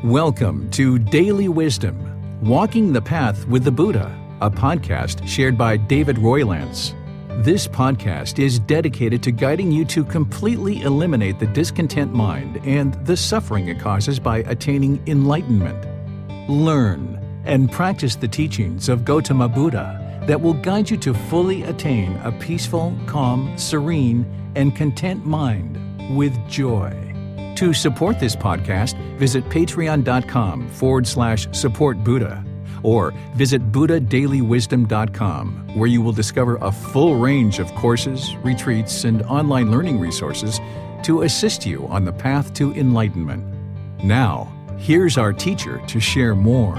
Welcome to Daily Wisdom, Walking the Path with the Buddha, a podcast shared by David Roylance. This podcast is dedicated to guiding you to completely eliminate the discontent mind and the suffering it causes by attaining enlightenment. Learn and practice the teachings of Gotama Buddha that will guide you to fully attain a peaceful, calm, serene, and content mind with joy. To support this podcast, visit patreon.com/support Buddha or visit buddhadailywisdom.com, where you will discover a full range of courses, retreats, and online learning resources to assist you on the path to enlightenment. Now, here's our teacher to share more.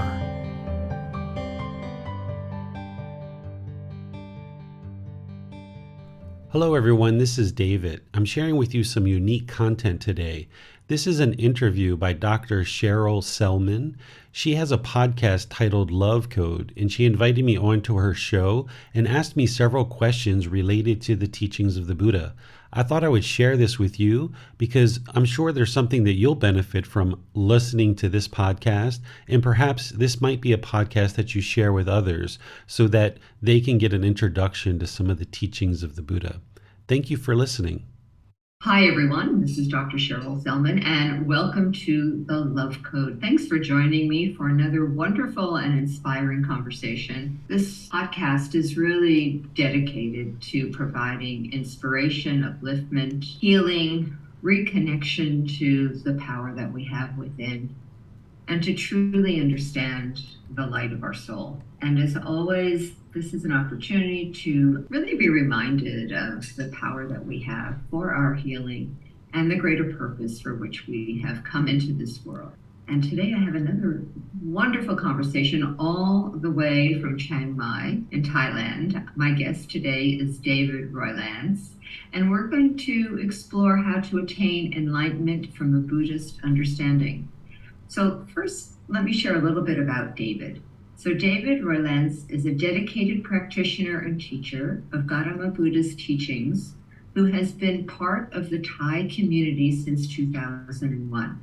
Hello everyone, this is David. I'm sharing with you some unique content today. This is an interview by Dr. Sherrill Sellman. She has a podcast titled Love Code, and she invited me onto her show and asked me several questions related to the teachings of the Buddha. I thought I would share this with you because I'm sure there's something that you'll benefit from listening to this podcast, and perhaps this might be a podcast that you share with others so that they can get an introduction to some of the teachings of the Buddha. Thank you for listening. Hi, everyone. This is Dr. Sherrill Sellman, and welcome to the Love Code. Thanks for joining me for another wonderful and inspiring conversation. This podcast is really dedicated to providing inspiration, upliftment, healing, reconnection to the power that we have within, and to truly understand the light of our soul. And as always, this is an opportunity to really be reminded of the power that we have for our healing and the greater purpose for which we have come into this world. And today I have another wonderful conversation all the way from Chiang Mai in Thailand. My guest today is David Roylance, and we're going to explore how to attain enlightenment from a Buddhist understanding. So first, let me share a little bit about David. So David Roylance is a dedicated practitioner and teacher of Gotama Buddha's teachings who has been part of the Thai community since 2001.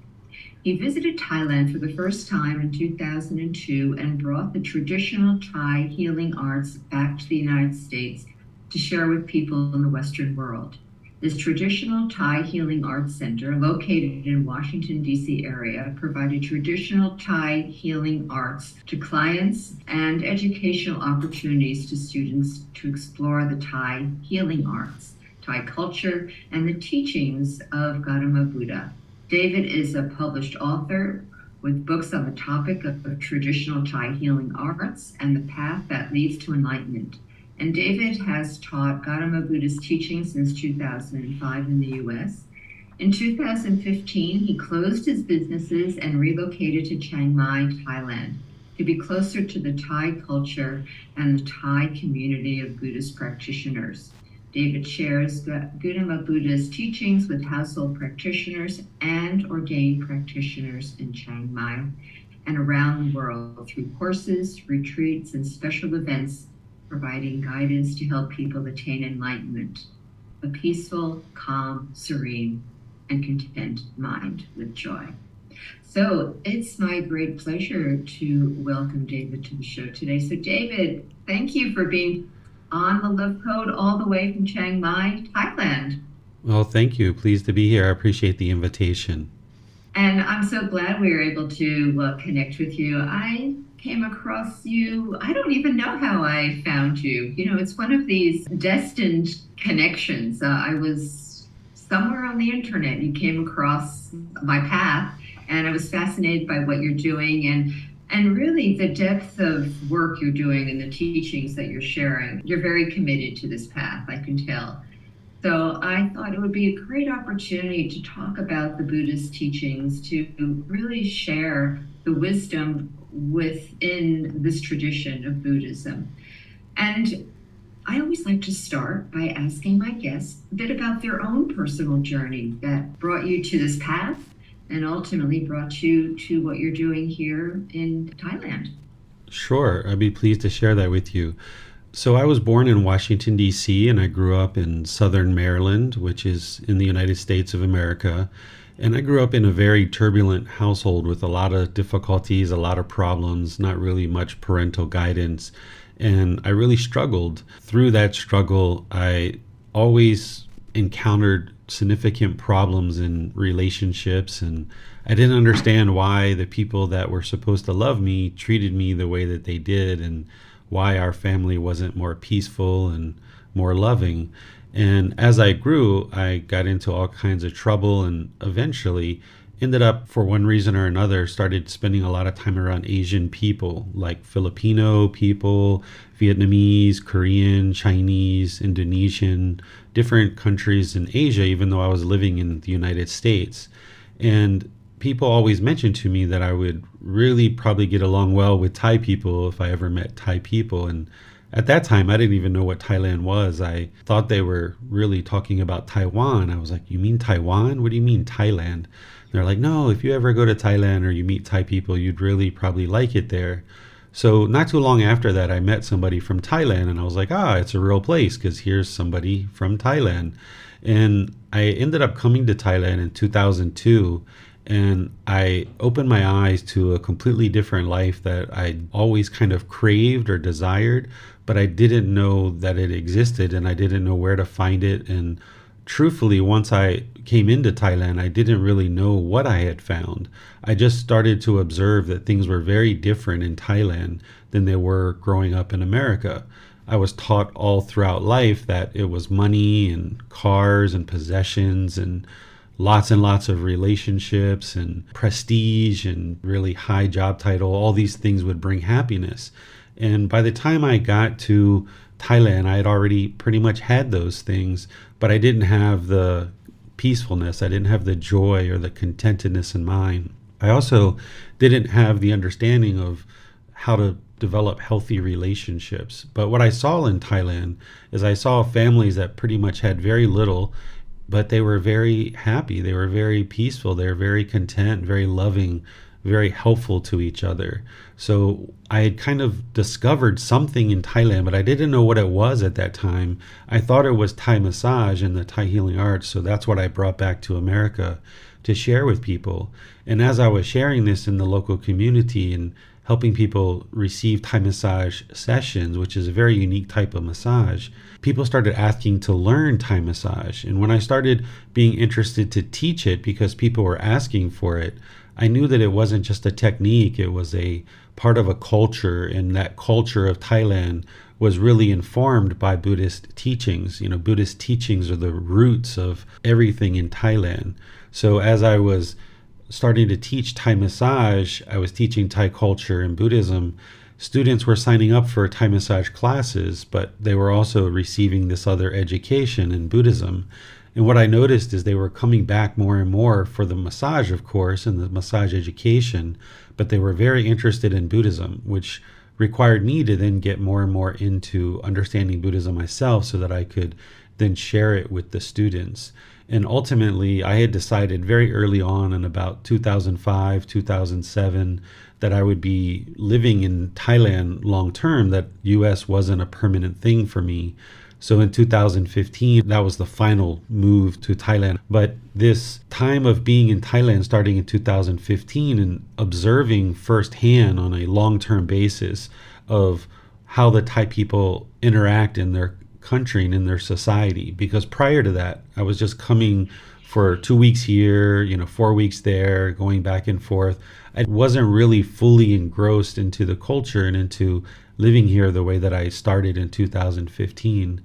He visited Thailand for the first time in 2002 and brought the traditional Thai healing arts back to the United States to share with people in the Western world. This traditional Thai Healing Arts Center, located in Washington, D.C. area, provided traditional Thai healing arts to clients and educational opportunities to students to explore the Thai healing arts, Thai culture, and the teachings of Gotama Buddha. David is a published author with books on the topic of traditional Thai healing arts and the path that leads to enlightenment. And David has taught Gotama Buddha's teachings since 2005 in the U.S. In 2015, he closed his businesses and relocated to Chiang Mai, Thailand, to be closer to the Thai culture and the Thai community of Buddhist practitioners. David shares Gotama Buddha's teachings with household practitioners and ordained practitioners in Chiang Mai and around the world through courses, retreats, and special events, providing guidance to help people attain enlightenment, a peaceful, calm, serene, and content mind with joy. So it's my great pleasure to welcome David to the show today. So David, thank you for being on the Love Code all the way from Chiang Mai, Thailand. Well, thank you. Pleased to be here. I appreciate the invitation. And I'm so glad we were able to connect with you. I came across you. I don't even know how I found you. You know, it's one of these destined connections. I was somewhere on the internet. You came across my path, and I was fascinated by what you're doing and really the depth of work you're doing and the teachings that you're sharing. You're very committed to this path, I can tell. So I thought it would be a great opportunity to talk about the Buddhist teachings, to really share the wisdom within this tradition of Buddhism. And I always like to start by asking my guests a bit about their own personal journey that brought you to this path and ultimately brought you to what you're doing here in Thailand. Sure, I'd be pleased to share that with you. So I was born in Washington, D.C., and I grew up in southern Maryland, which is in the United States of America. And I grew up in a very turbulent household with a lot of difficulties, a lot of problems, not really much parental guidance. And I really struggled. Through that struggle, I always encountered significant problems in relationships, and I didn't understand why the people that were supposed to love me treated me the way that they did, and why our family wasn't more peaceful and more loving. And as I grew, I got into all kinds of trouble and eventually ended up, for one reason or another, started spending a lot of time around Asian people, like Filipino people, Vietnamese, Korean, Chinese, Indonesian, different countries in Asia, even though I was living in the United States. And people always mentioned to me that I would really probably get along well with Thai people if I ever met Thai people. And at that time, I didn't even know what Thailand was. I thought they were really talking about Taiwan. I was like, you mean Taiwan? What do you mean Thailand? They're like, no, if you ever go to Thailand or you meet Thai people, you'd really probably like it there. So not too long after that, I met somebody from Thailand, and I was like, it's a real place because here's somebody from Thailand. And I ended up coming to Thailand in 2002, and I opened my eyes to a completely different life that I'd always kind of craved or desired, but I didn't know that it existed, and I didn't know where to find it. And truthfully, once I came into Thailand, I didn't really know what I had found. I just started to observe that things were very different in Thailand than they were growing up in America. I was taught all throughout life that it was money and cars and possessions and lots of relationships and prestige and really high job title. All these things would bring happiness. And by the time I got to Thailand, I had already pretty much had those things, but I didn't have the peacefulness. I didn't have the joy or the contentedness in mind. I also didn't have the understanding of how to develop healthy relationships. But what I saw in Thailand is I saw families that pretty much had very little, but they were very happy. They were very peaceful. They were very content, very loving, very helpful to each other. So I had kind of discovered something in Thailand, but I didn't know what it was at that time. I thought it was Thai massage and the Thai healing arts. So that's what I brought back to America to share with people. And as I was sharing this in the local community and helping people receive Thai massage sessions, which is a very unique type of massage, people started asking to learn Thai massage. And when I started being interested to teach it because people were asking for it, I knew that it wasn't just a technique, it was a part of a culture, and that culture of Thailand was really informed by Buddhist teachings. You know, Buddhist teachings are the roots of everything in Thailand. So as I was starting to teach Thai massage, I was teaching Thai culture and Buddhism. Students were signing up for Thai massage classes, but they were also receiving this other education in Buddhism. And what I noticed is they were coming back more and more for the massage, of course, and the massage education, but they were very interested in Buddhism, which required me to then get more and more into understanding Buddhism myself so that I could then share it with the students. And ultimately, I had decided very early on in about 2005, 2007, that I would be living in Thailand long term, that US wasn't a permanent thing for me. So in 2015, that was the final move to Thailand. But this time of being in Thailand starting in 2015 and observing firsthand on a long-term basis of how the Thai people interact in their country and in their society. Because prior to that, I was just coming for 2 weeks here, 4 weeks there, going back and forth. I wasn't really fully engrossed into the culture and into living here the way that I started in 2015.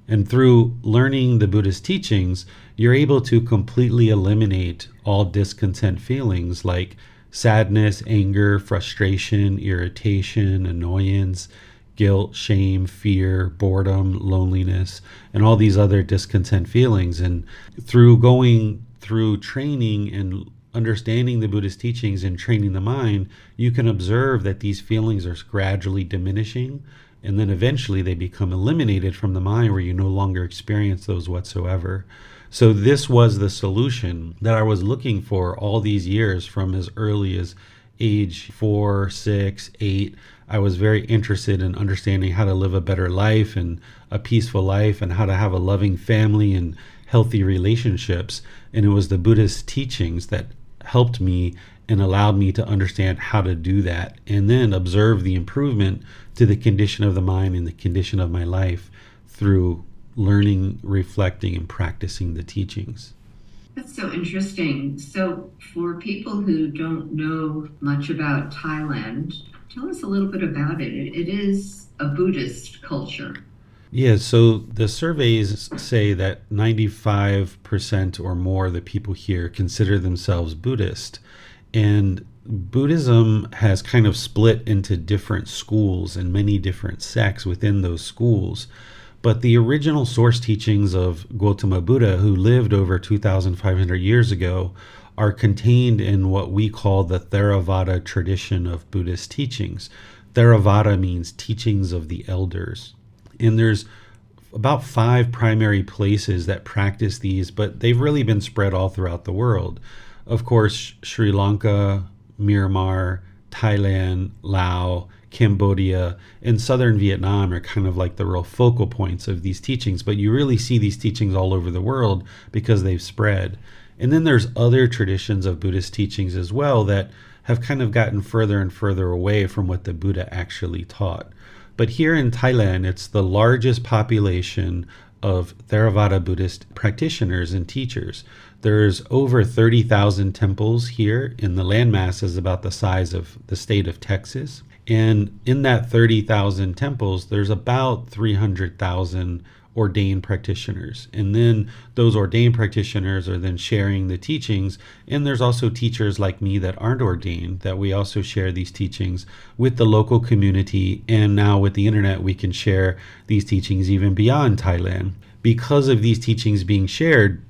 And through learning the Buddhist teachings, you're able to completely eliminate all discontent feelings like sadness, anger, frustration, irritation, annoyance, guilt, shame, fear, boredom, loneliness, and all these other discontent feelings. And through going through training and understanding the Buddhist teachings and training the mind, you can observe that these feelings are gradually diminishing, and then eventually they become eliminated from the mind where you no longer experience those whatsoever. So this was the solution that I was looking for all these years, from as early as age 4, 6, 8. I was very interested in understanding how to live a better life and a peaceful life, and how to have a loving family and healthy relationships. And it was the Buddhist teachings that helped me and allowed me to understand how to do that, and then observe the improvement to the condition of the mind and the condition of my life through learning, reflecting, and practicing the teachings. That's so interesting. So for people who don't know much about Thailand, tell us a little bit about it. It is a Buddhist culture. Yeah, so the surveys say that 95% or more of the people here consider themselves Buddhist. And Buddhism has kind of split into different schools and many different sects within those schools. But the original source teachings of Gotama Buddha, who lived over 2,500 years ago, are contained in what we call the Theravada tradition of Buddhist teachings. Theravada means teachings of the elders. And there's about 5 primary places that practice these, but they've really been spread all throughout the world. Of course, Sri Lanka, Myanmar, Thailand, Laos, Cambodia, and southern Vietnam are kind of like the real focal points of these teachings, but you really see these teachings all over the world because they've spread. And then there's other traditions of Buddhist teachings as well that have kind of gotten further and further away from what the Buddha actually taught. But here in Thailand, it's the largest population of Theravada Buddhist practitioners and teachers. There's over 30,000 temples here, and the landmass is about the size of the state of Texas. And in that 30,000 temples, there's about 300,000 ordained practitioners. And then those ordained practitioners are then sharing the teachings. And there's also teachers like me that aren't ordained, that we also share these teachings with the local community. And now with the internet, we can share these teachings even beyond Thailand. Because of these teachings being shared,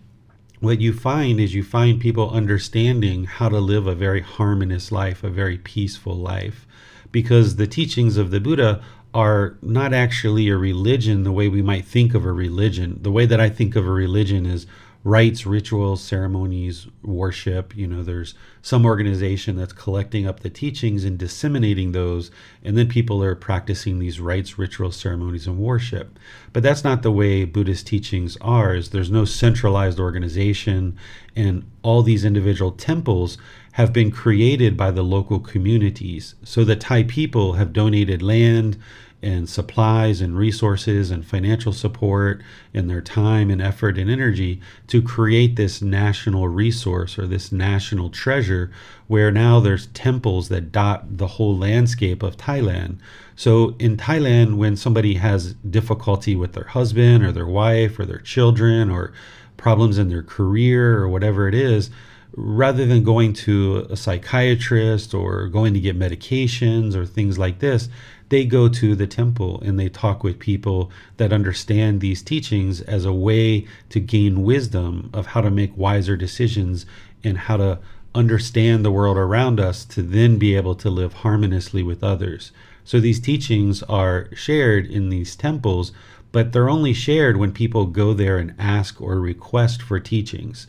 what you find is you find people understanding how to live a very harmonious life, a very peaceful life. Because the teachings of the Buddha are not actually a religion the way we might think of a religion. The way that I think of a religion is rites, rituals, ceremonies, worship. There's some organization that's collecting up the teachings and disseminating those, and then people are practicing these rites, rituals, ceremonies, and worship. But that's not the way Buddhist teachings are. There's no centralized organization, and all these individual temples have been created by the local communities. So the Thai people have donated land and supplies and resources and financial support and their time and effort and energy to create this national resource or this national treasure, where now there's temples that dot the whole landscape of Thailand. So in Thailand, when somebody has difficulty with their husband or their wife or their children or problems in their career or whatever it is, rather than going to a psychiatrist or going to get medications or things like this, they go to the temple and they talk with people that understand these teachings as a way to gain wisdom of how to make wiser decisions and how to understand the world around us to then be able to live harmoniously with others. So these teachings are shared in these temples, but they're only shared when people go there and ask or request for teachings.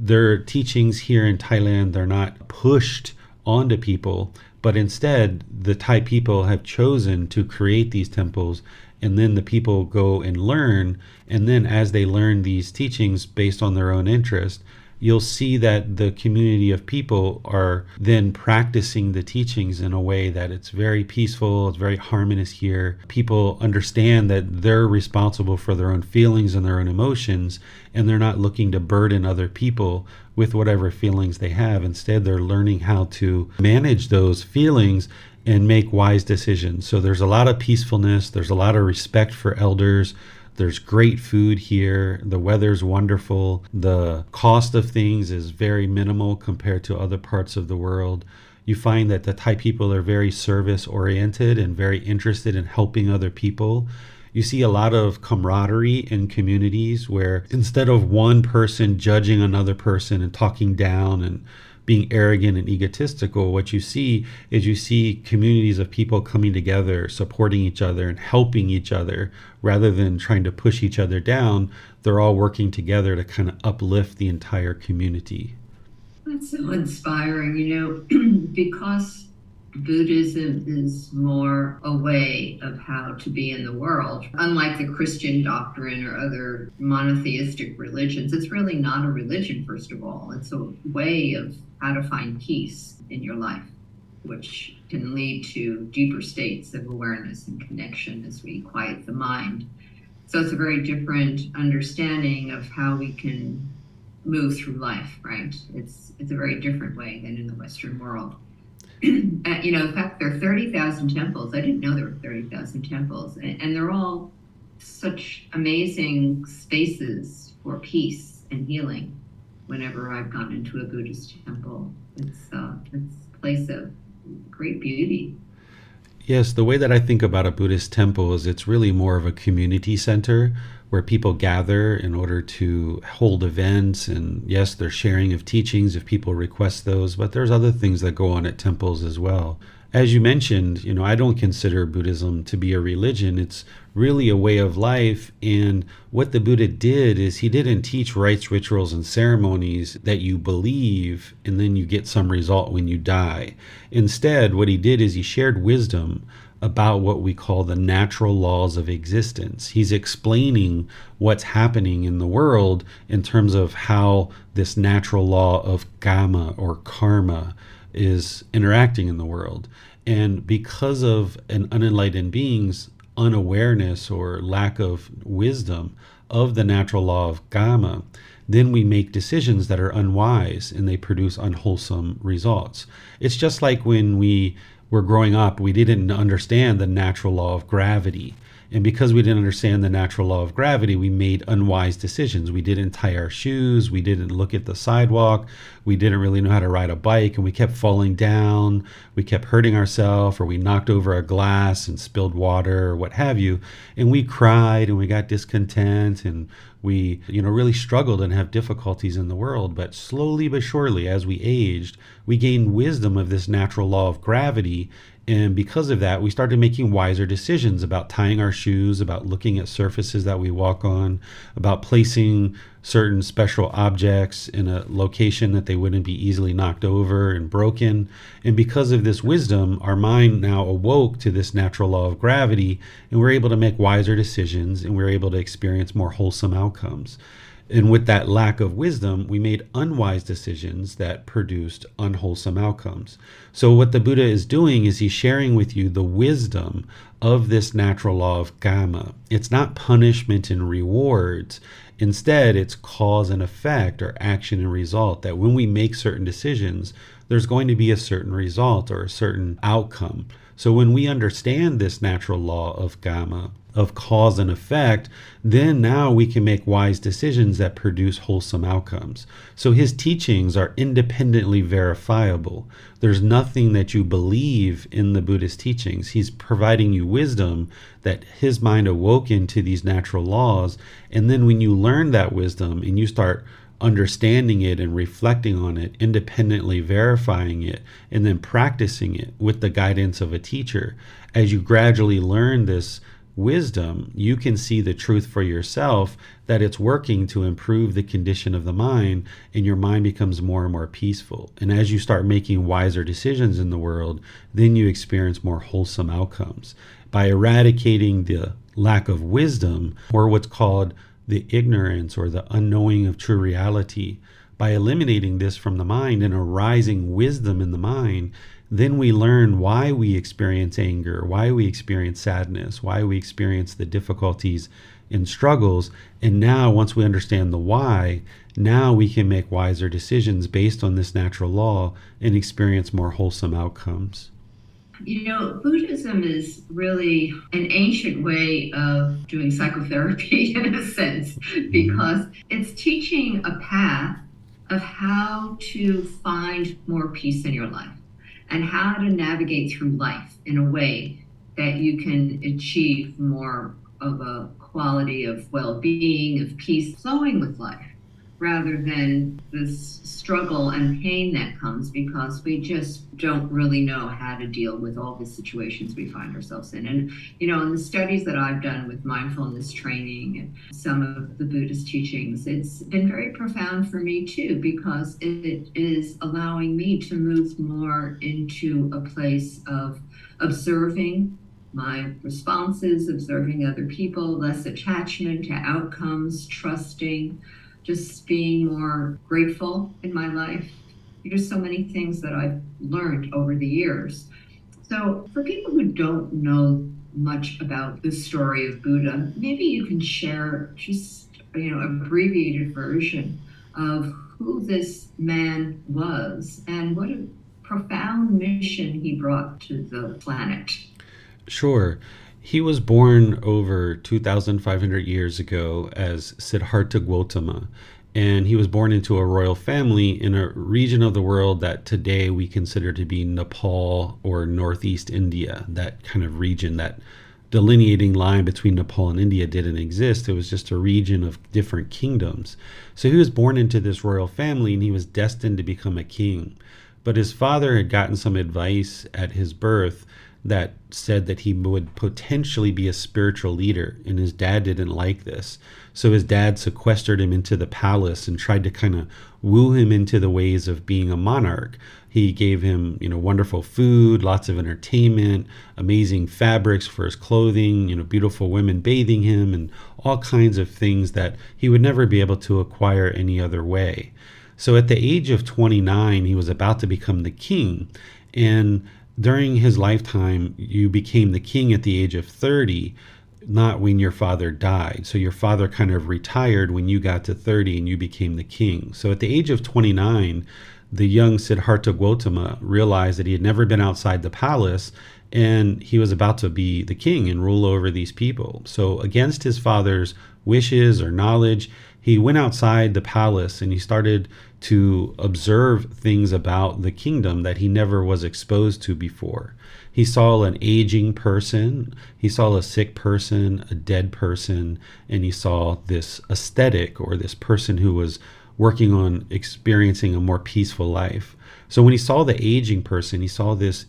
Their teachings here in Thailand, they're not pushed onto people, but instead the Thai people have chosen to create these temples, and then the people go and learn, and then as they learn these teachings based on their own interest, you'll see that the community of people are then practicing the teachings in a way that it's very peaceful, it's very harmonious here. People understand that they're responsible for their own feelings and their own emotions, and they're not looking to burden other people with whatever feelings they have. Instead, they're learning how to manage those feelings and make wise decisions. So there's a lot of peacefulness, there's a lot of respect for elders. There's great food here. The weather's wonderful. The cost of things is very minimal compared to other parts of the world. You find that the Thai people are very service oriented and very interested in helping other people. You see a lot of camaraderie in communities where instead of one person judging another person and talking down and being arrogant and egotistical, what you see communities of people coming together, supporting each other and helping each other rather than trying to push each other down. They're all working together to kind of uplift the entire community. That's so inspiring, because Buddhism is more a way of how to be in the world. Unlike the Christian doctrine or other monotheistic religions, it's really not a religion, first of all. It's a way of how to find peace in your life, which can lead to deeper states of awareness and connection as we quiet the mind. So it's a very different understanding of how we can move through life, right? It's a very different way than in the Western world. In fact, there are 30,000 temples. I didn't know there were 30,000 temples, and they're all such amazing spaces for peace and healing. Whenever I've gone into a Buddhist temple, it's a place of great beauty. Yes, the way that I think about a Buddhist temple is it's really more of a community center where people gather in order to hold events. And yes, there's sharing of teachings if people request those, but there's other things that go on at temples as well. As you mentioned, I don't consider Buddhism to be a religion. It's really a way of life. And what the Buddha did is he didn't teach rites, rituals, and ceremonies that you believe and then you get some result when you die. Instead, what he did is he shared wisdom about what we call the natural laws of existence. He's explaining what's happening in the world in terms of how this natural law of Gama or karma is interacting in the world. And because of an unenlightened being's unawareness or lack of wisdom of the natural law of Gama, then we make decisions that are unwise and they produce unwholesome results. It's just like when we were growing up, we didn't understand the natural law of gravity. And because we didn't understand the natural law of gravity, we made unwise decisions. We didn't tie our shoes. We didn't look at the sidewalk. We didn't really know how to ride a bike, and we kept falling down. We kept hurting ourselves, or we knocked over a glass and spilled water or what have you. And we cried and we got discontent and we, really struggled and have difficulties in the world. But slowly but surely, as we aged, we gained wisdom of this natural law of gravity. And because of that, we started making wiser decisions about tying our shoes, about looking at surfaces that we walk on, about placing certain special objects in a location that they wouldn't be easily knocked over and broken. And because of this wisdom, our mind now awoke to this natural law of gravity, and we're able to make wiser decisions, and we're able to experience more wholesome outcomes. And with that lack of wisdom, we made unwise decisions that produced unwholesome outcomes. So what the Buddha is doing is he's sharing with you the wisdom of this natural law of Gama. It's not punishment and rewards. Instead, it's cause and effect, or action and result, that when we make certain decisions, there's going to be a certain result or a certain outcome. So when we understand this natural law of Gama, of cause and effect, then now we can make wise decisions that produce wholesome outcomes. So his teachings are independently verifiable. There's nothing that you believe in the Buddhist teachings. He's providing you wisdom that his mind awoke into these natural laws. And then when you learn that wisdom and you start understanding it and reflecting on it, independently verifying it, and then practicing it with the guidance of a teacher, as you gradually learn this wisdom, you can see the truth for yourself, that it's working to improve the condition of the mind, and your mind becomes more and more peaceful. And as you start making wiser decisions in the world, then you experience more wholesome outcomes. By eradicating the lack of wisdom, or what's called the ignorance or the unknowing of true reality, by eliminating this from the mind and arising wisdom in the mind, then we learn why we experience anger, why we experience sadness, why we experience the difficulties and struggles. And now, once we understand the why, now we can make wiser decisions based on this natural law and experience more wholesome outcomes. Buddhism is really an ancient way of doing psychotherapy in a sense, because it's teaching a path of how to find more peace in your life and how to navigate through life in a way that you can achieve more of a quality of well-being, of peace, flowing with life, rather than this struggle and pain that comes because we just don't really know how to deal with all the situations we find ourselves in. And, in the studies that I've done with mindfulness training and some of the Buddhist teachings, it's been very profound for me too, because it is allowing me to move more into a place of observing my responses, observing other people, less attachment to outcomes, trusting, just being more grateful in my life. There's so many things that I've learned over the years. So for people who don't know much about the story of Buddha, maybe you can share just, abbreviated version of who this man was and what a profound mission he brought to the planet. Sure. He was born over 2,500 years ago as Siddhartha Gautama, and he was born into a royal family in a region of the world that today we consider to be Nepal or Northeast India. That kind of region, that delineating line between Nepal and India didn't exist. It was just a region of different kingdoms. So he was born into this royal family and he was destined to become a king. But his father had gotten some advice at his birth that said that he would potentially be a spiritual leader, and his dad didn't like this. So his dad sequestered him into the palace and tried to kind of woo him into the ways of being a monarch. He gave him, wonderful food, lots of entertainment, amazing fabrics for his clothing, beautiful women bathing him, and all kinds of things that he would never be able to acquire any other way. So at the age of 29, he was about to become the king, and during his lifetime, you became the king at the age of 30, not when your father died. So your father kind of retired when you got to 30 and you became the king. So at the age of 29, the young Siddhartha Gautama realized that he had never been outside the palace and he was about to be the king and rule over these people. So against his father's wishes or knowledge, he went outside the palace and he started to observe things about the kingdom that he never was exposed to before. He saw an aging person, he saw a sick person, a dead person, and he saw this ascetic or this person who was working on experiencing a more peaceful life. So when he saw the aging person, he saw this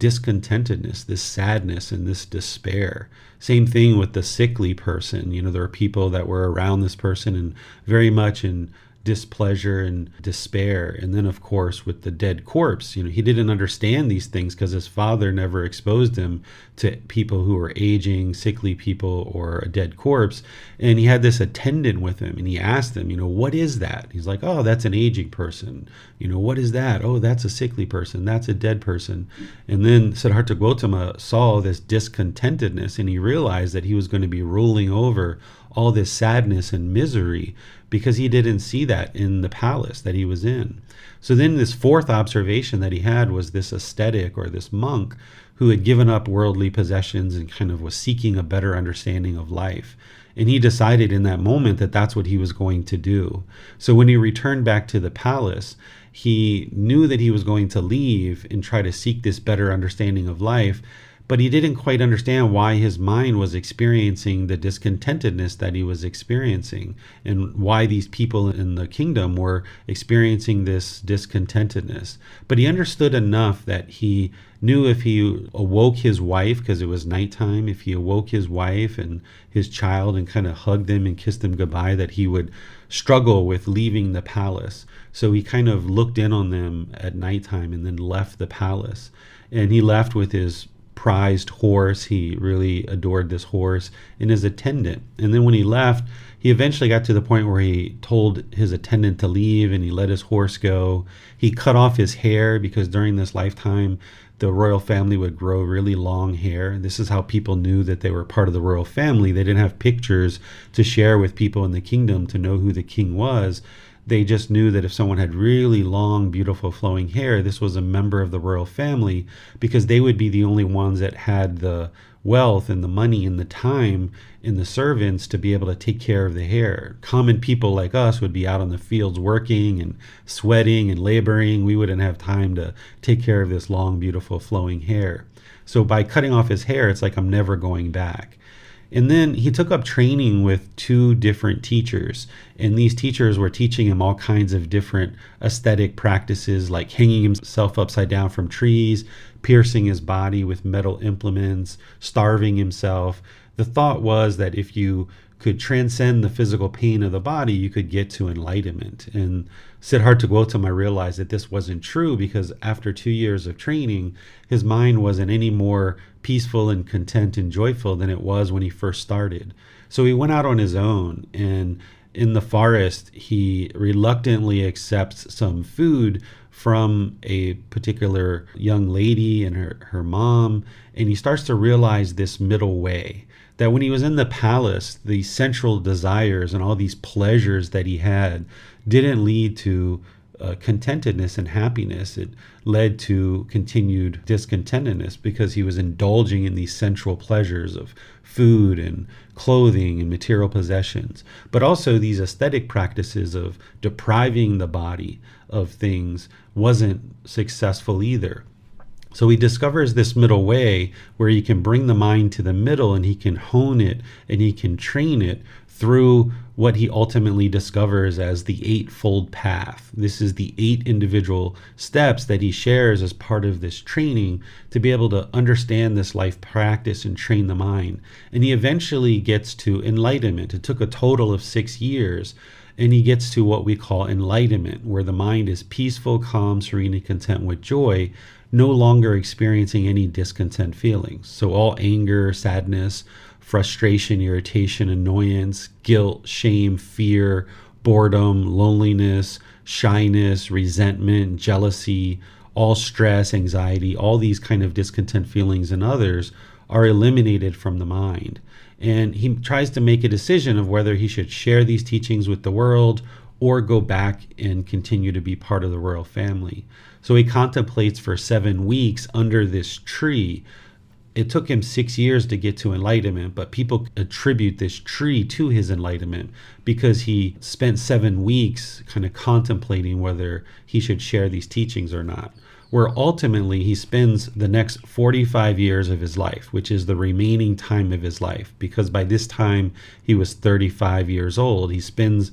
discontentedness, this sadness, and this despair. Same thing with the sickly person. There are people that were around this person and very much in displeasure and despair. And then, of course, with the dead corpse, he didn't understand these things because his father never exposed him to people who were aging, sickly people, or a dead corpse. And he had this attendant with him, and he asked him, what is that? He's like, oh, that's an aging person. What is that? Oh, that's a sickly person. That's a dead person. And then Siddhartha Gautama saw this discontentedness, and he realized that he was going to be ruling over all this sadness and misery because he didn't see that in the palace that he was in. So then this fourth observation that he had was this ascetic or this monk who had given up worldly possessions and kind of was seeking a better understanding of life. And he decided in that moment that that's what he was going to do. So when he returned back to the palace, he knew that he was going to leave and try to seek this better understanding of life, but he didn't quite understand why his mind was experiencing the discontentedness that he was experiencing and why these people in the kingdom were experiencing this discontentedness. But he understood enough that he knew if he awoke his wife, because it was nighttime, if he awoke his wife and his child and kind of hugged them and kissed them goodbye, that he would struggle with leaving the palace. So he kind of looked in on them at nighttime and then left the palace. And he left with his prized horse. He really adored this horse and his attendant. And then when he left, he eventually got to the point where he told his attendant to leave and he let his horse go. He cut off his hair because during this lifetime, the royal family would grow really long hair. This is how people knew that they were part of the royal family. They didn't have pictures to share with people in the kingdom to know who the king was. They just knew that if someone had really long, beautiful, flowing hair, this was a member of the royal family, because they would be the only ones that had the wealth and the money and the time and the servants to be able to take care of the hair. Common people like us would be out on the fields working and sweating and laboring. We wouldn't have time to take care of this long, beautiful, flowing hair. So by cutting off his hair, it's like, I'm never going back. And then he took up training with two different teachers. And these teachers were teaching him all kinds of different aesthetic practices, like hanging himself upside down from trees, piercing his body with metal implements, starving himself. The thought was that if you could transcend the physical pain of the body, you could get to enlightenment. And Siddhartha Gautama realized that this wasn't true, because after 2 years of training, his mind wasn't any more peaceful and content and joyful than it was when he first started. So he went out on his own, and in the forest, he reluctantly accepts some food from a particular young lady and her mom, and he starts to realize this middle way. That when he was in the palace, the central desires and all these pleasures that he had didn't lead to contentedness and happiness. It led to continued discontentedness, because he was indulging in these central pleasures of food and clothing and material possessions, but also these aesthetic practices of depriving the body of things wasn't successful either. So he discovers this middle way where he can bring the mind to the middle, and he can hone it and he can train it through what he ultimately discovers as the Eightfold Path. This is the 8 individual steps that he shares as part of this training to be able to understand this life practice and train the mind. And he eventually gets to enlightenment. It took a total of 6 years. And he gets to what we call enlightenment, where the mind is peaceful, calm, serene, and content with joy, no longer experiencing any discontent feelings. So all anger, sadness, frustration, irritation, annoyance, guilt, shame, fear, boredom, loneliness, shyness, resentment, jealousy, all stress, anxiety, all these kind of discontent feelings in others are eliminated from the mind. And he tries to make a decision of whether he should share these teachings with the world or go back and continue to be part of the royal family. So he contemplates for 7 weeks under this tree. It took him 6 years to get to enlightenment, but people attribute this tree to his enlightenment because he spent 7 weeks kind of contemplating whether he should share these teachings or not. Where ultimately he spends the next 45 years of his life, which is the remaining time of his life, because by this time he was 35 years old. He spends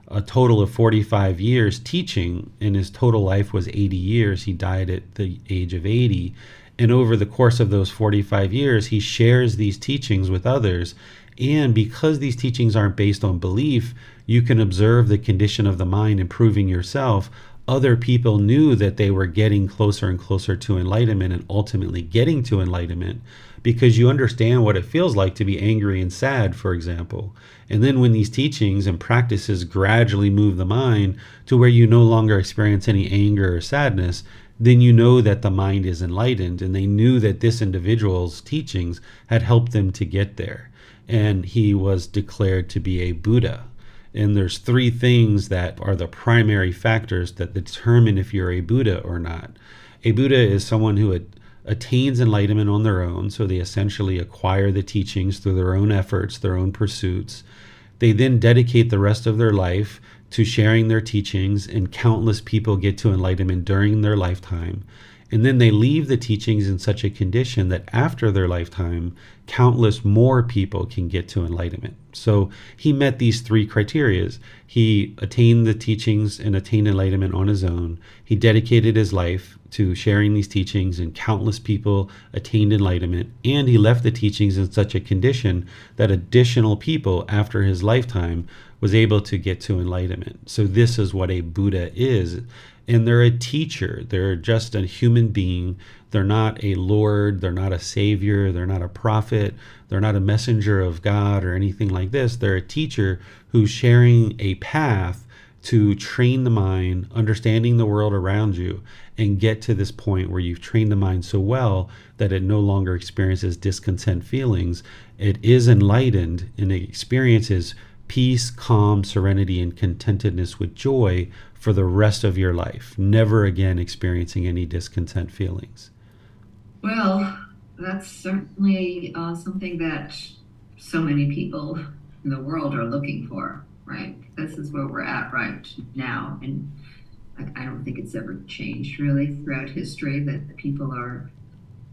a total of 45 years teaching, and his total life was 80 years. He died at the age of 80. And over the course of those 45 years, he shares these teachings with others. And because these teachings aren't based on belief, you can observe the condition of the mind improving yourself. Other people knew that they were getting closer and closer to enlightenment and ultimately getting to enlightenment, because you understand what it feels like to be angry and sad, for example. And then when these teachings and practices gradually move the mind to where you no longer experience any anger or sadness, then you know that the mind is enlightened, and they knew that this individual's teachings had helped them to get there. And he was declared to be a Buddha. And there's 3 things that are the primary factors that determine if you're a Buddha or not. A Buddha is someone who attains enlightenment on their own, so they essentially acquire the teachings through their own efforts, their own pursuits. They then dedicate the rest of their life to sharing their teachings, and countless people get to enlightenment during their lifetime. And then they leave the teachings in such a condition that after their lifetime, countless more people can get to enlightenment. So he met these 3 criteria. He attained the teachings and attained enlightenment on his own. He dedicated his life to sharing these teachings, and countless people attained enlightenment. And he left the teachings in such a condition that additional people after his lifetime was able to get to enlightenment. So this is what a Buddha is. And they're a teacher. They're just a human being. They're not a Lord. They're not a savior. They're not a prophet. They're not a messenger of God or anything like this. They're a teacher who's sharing a path to train the mind, understanding the world around you, and get to this point where you've trained the mind so well that it no longer experiences discontent feelings. It is enlightened, and it experiences peace, calm, serenity, and contentedness with joy for the rest of your life, never again experiencing any discontent feelings. Well, that's certainly something that so many people in the world are looking for, right? This is where we're at right now. And I don't think it's ever changed really throughout history, that people are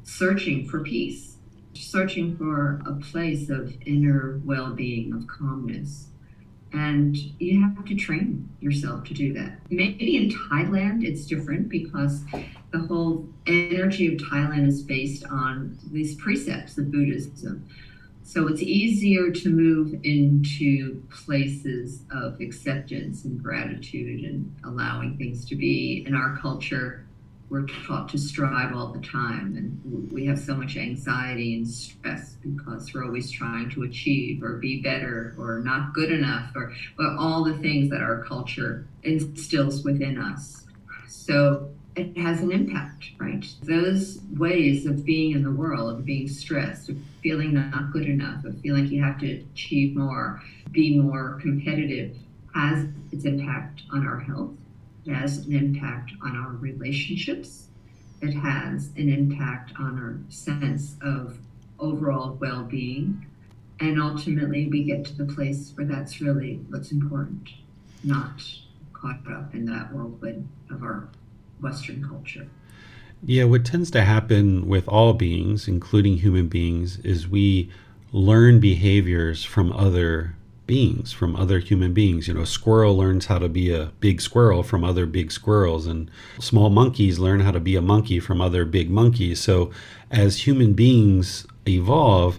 searching for peace. searching for a place of inner well-being, of calmness. And you have to train yourself to do that. Maybe in Thailand, it's different because the whole energy of Thailand is based on these precepts of Buddhism. So it's easier to move into places of acceptance and gratitude and allowing things to be. In our culture, we're taught to strive all the time, and we have so much anxiety and stress because we're always trying to achieve or be better or not good enough, or all the things that our culture instills within us. So it has an impact, right? Those ways of being in the world, of being stressed, of feeling not good enough, of feeling like you have to achieve more, be more competitive, has its impact on our health. It has an impact on our relationships. It has an impact on our sense of overall well-being. And ultimately, we get to the place where that's really what's important, not caught up in that whirlwind of our Western culture. Yeah, what tends to happen with all beings, including human beings, is we learn behaviors from other beings, from other human beings. A squirrel learns how to be a big squirrel from other big squirrels, and small monkeys learn how to be a monkey from other big monkeys. So as human beings evolve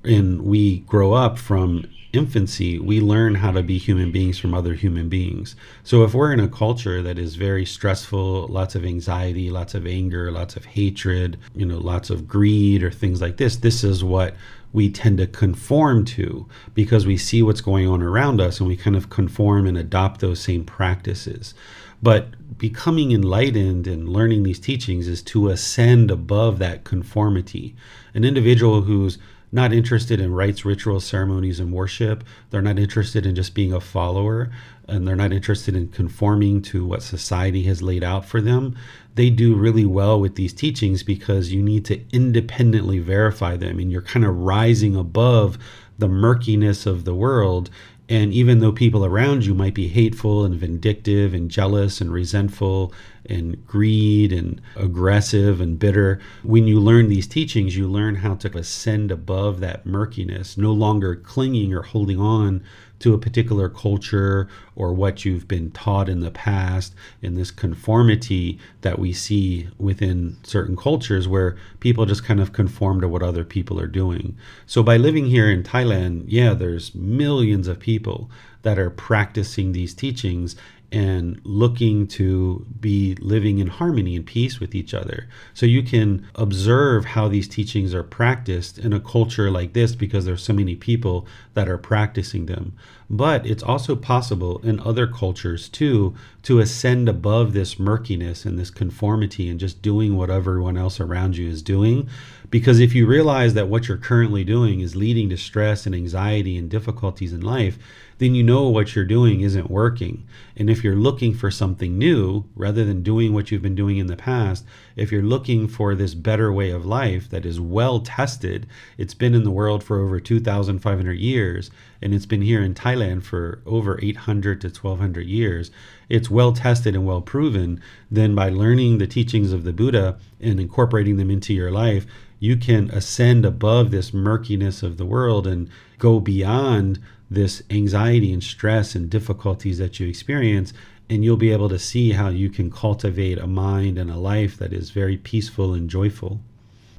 and we grow up from infancy, we learn how to be human beings from other human beings. So if we're in a culture that is very stressful, lots of anxiety, lots of anger, lots of hatred, lots of greed or things like this is what we tend to conform to, because we see what's going on around us and we kind of conform and adopt those same practices. But becoming enlightened and learning these teachings is to ascend above that conformity. An individual who's not interested in rites, rituals, ceremonies, and worship, they're not interested in just being a follower, and they're not interested in conforming to what society has laid out for them, they do really well with these teachings because you need to independently verify them, and you're kind of rising above the murkiness of the world. And even though people around you might be hateful and vindictive and jealous and resentful and greed and aggressive and bitter, when you learn these teachings, you learn how to ascend above that murkiness, no longer clinging or holding on to a particular culture or what you've been taught in the past, in this conformity that we see within certain cultures where people just kind of conform to what other people are doing. So by living here in Thailand, there's millions of people that are practicing these teachings and looking to be living in harmony and peace with each other. So you can observe how these teachings are practiced in a culture like this because there's so many people that are practicing them. But it's also possible in other cultures too to ascend above this murkiness and this conformity and just doing what everyone else around you is doing. Because if you realize that what you're currently doing is leading to stress and anxiety and difficulties in life, then you know what you're doing isn't working. And if you're looking for something new, rather than doing what you've been doing in the past, if you're looking for this better way of life that is well tested, it's been in the world for over 2,500 years, and it's been here in Thailand for over 800 to 1,200 years, it's well tested and well proven, then by learning the teachings of the Buddha and incorporating them into your life, you can ascend above this murkiness of the world and go beyond this anxiety and stress and difficulties that you experience, and you'll be able to see how you can cultivate a mind and a life that is very peaceful and joyful.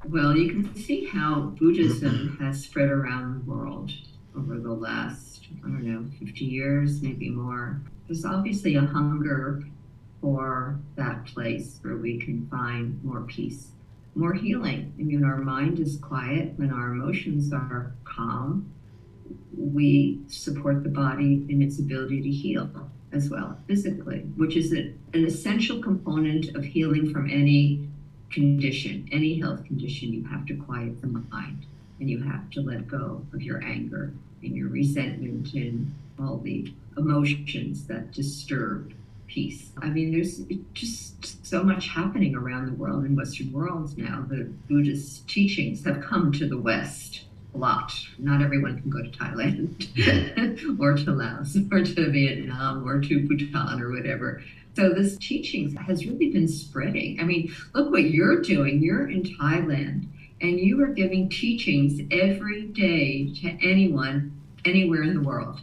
Well, you can see how Buddhism has spread around the world over the last, 50 years, maybe more. There's obviously a hunger for that place where we can find more peace, more healing. Our mind is quiet when our emotions are calm. We support the body in its ability to heal as well physically, which is an essential component of healing from any condition, any health condition. You have to quiet the mind, and you have to let go of your anger and your resentment and all the emotions that disturb peace. There's just so much happening around the world in Western worlds now. The Buddhist teachings have come to the West a lot. Not everyone can go to Thailand or to Laos or to Vietnam or to Bhutan or whatever. So this teachings has really been spreading. Look what you're doing. You're in Thailand and you are giving teachings every day to anyone, anywhere in the world.